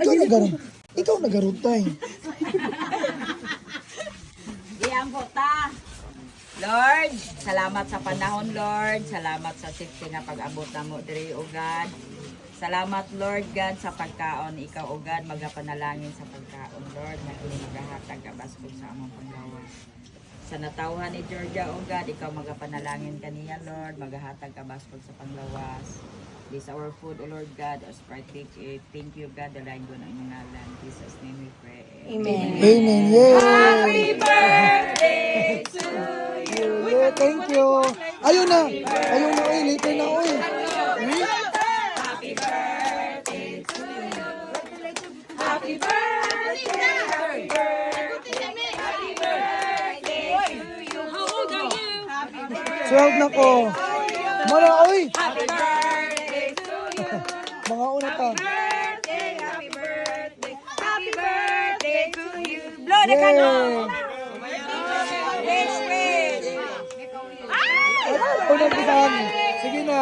Ikaw nagarutay. Iambo ta. Lord, salamat sa panahon, Lord. Salamat sa safety nga pag-abot na mo diri o God. Salamat, Lord God, sa pagkaon. Ikaw o God, magapanalangin sa pagkaon, Lord, na maghahatag ka baskog sa among panglawas. Sa natawhan ni Georgia o God, ikaw magapanalangin kaniya, Lord, maghahatag ka baskog sa panglawas. This our food, O Lord God, as right take it. Thank you, God, dalayan ko ng inyong ngalan. In Jesus' name we pray. Amen. Amen. Yay! Happy birthday to you! Yeah, thank you. Ayun na. Ayun na, oy. Later na, oy. Happy birthday to you! Happy birthday! Happy birthday! Happy birthday to you! How old are you? Happy birthday! 12 na ko. Mara, oy. Happy birthday to you! Mga una pa. Birthday! Happy birthday! Happy birthday to you! Blow the candle! Yay! Wish, wish! Unang pisan. Sige na.